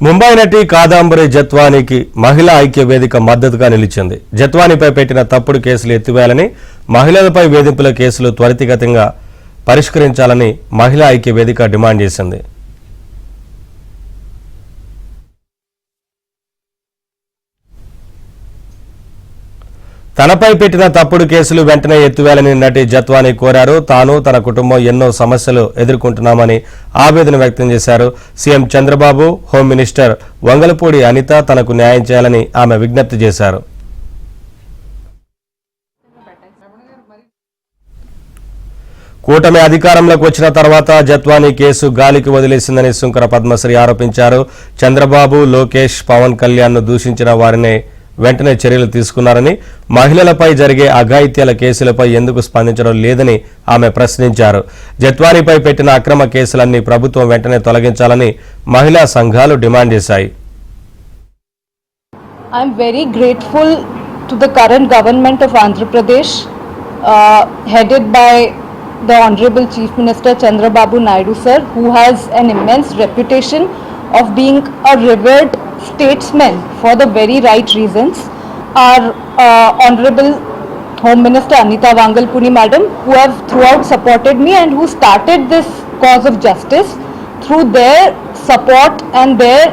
ముంబై నటి కాదంబరి జత్వానీకి మహిళా ఐక్య వేదిక మద్దతుగా నిలిచింది. జత్వానీపై పెట్టిన తప్పుడు కేసులు ఎత్తివేయాలని, మహిళలపై వేధింపుల కేసులు త్వరితగతిగా పరిష్కరించాలని మహిళా ఐక్య వేదిక డిమాండ్ చేసింది. తనపై పెట్టిన తప్పుడు కేసులు వెంటనే ఎత్తివేయాలని నటి జత్వానీ కోరారు. తాను తన కుటుంబం ఎన్నో సమస్యలు ఎదుర్కొంటున్నామని ఆవేదన వ్యక్తం చేశారు. CM Chandrababu, home minister Vangalapudi Anitha తనకు న్యాయం చేయాలని ఆమె విజ్ఞప్తి చేశారు. కూటమి అధికారంలోకి వచ్చిన తర్వాత జత్వానీ కేసు గాలికి వదిలేసిందని సుంకర పద్మశ్రీ ఆరోపించారు. చంద్రబాబు, లోకేష్, పవన్ కళ్యాణ్ను దూషించిన వారినే వెంటనే చర్యలు తీసుకున్నారని, మహిళలపై జరిగే అఘాయిత్యాల కేసులపై ఎందుకు స్పందించడం లేదని ఆమె ప్రశ్నించారు. జత్వానీపై పెట్టిన అక్రమ కేసులన్నీ ప్రభుత్వం వెంటనే తొలగించాలని మహిళా సంఘాలు డిమాండ్ చేశాయి. I am very grateful to the current government of Andhra Pradesh, headed by the Honorable Chief Minister Chandrababu Naidu sir, who has an immense reputation of being a revered statesman for the very right reasons. Our Honorable Home Minister Anita Vangalpuni madam, who have throughout supported me and who started this cause of justice. Through their support and their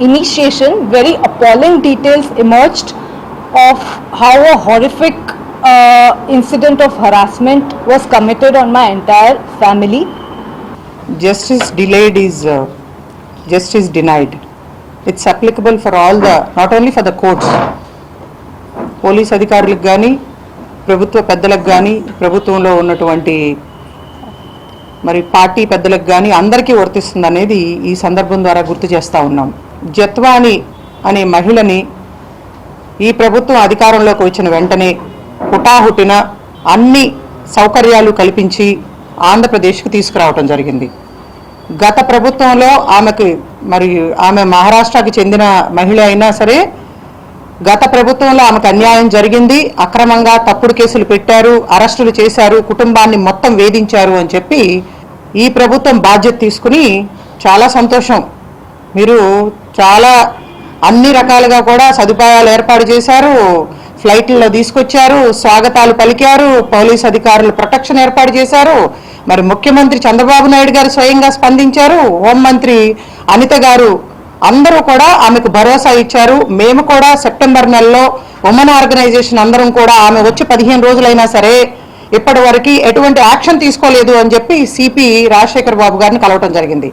initiation, very appalling details emerged of how a horrific incident of harassment was committed on my entire family. Justice delayed is justice denied. It's applicable for all the, not only for the courts, police అధికారులకు కానీ, ప్రభుత్వ పెద్దలకు కానీ, ప్రభుత్వంలో ఉన్నటువంటి మరి party పెద్దలకు కానీ అందరికీ వర్తిస్తుంది అనేది ఈ సందర్భం ద్వారా గుర్తు చేస్తూ ఉన్నాం. జత్వానీ అనే మహిళని ఈ ప్రభుత్వం అధికారంలోకి వచ్చిన వెంటనే హుటాహుటిన అన్ని సౌకర్యాలు కల్పించి ఆంధ్రప్రదేశ్కి తీసుకురావడం జరిగింది. గత ప్రభుత్వంలో ఆమె మహారాష్ట్రకి చెందిన మహిళ అయినా సరే గత ప్రభుత్వంలో ఆమెకు అన్యాయం జరిగింది, అక్రమంగా తప్పుడు కేసులు పెట్టారు, అరెస్టులు చేశారు, కుటుంబాన్ని మొత్తం వేధించారు అని చెప్పి ఈ ప్రభుత్వం బాధ్యత తీసుకుని చాలా సంతోషం, మీరు చాలా అన్ని రకాలుగా కూడా సదుపాయాలు ఏర్పాటు చేశారు, ఫ్లైట్లలో తీసుకొచ్చారు, స్వాగతాలు పలికారు, పోలీస్ అధికారులు ప్రొటెక్షన్ ఏర్పాటు చేశారు, మరి ముఖ్యమంత్రి చంద్రబాబు నాయుడు గారు స్వయంగా స్పందించారు, హోంమంత్రి అనిత గారు అందరూ కూడా ఆమెకు భరోసా ఇచ్చారు. మేము కూడా సెప్టెంబర్ నెలలో ఉమెన్ ఆర్గనైజేషన్ అందరం కూడా ఆమె వచ్చి 15 రోజులైనా సరే ఇప్పటి వరకు ఎటువంటి యాక్షన్ తీసుకోలేదు అని చెప్పి సిపి రాజశేఖర్ బాబు గారిని కలవటం జరిగింది.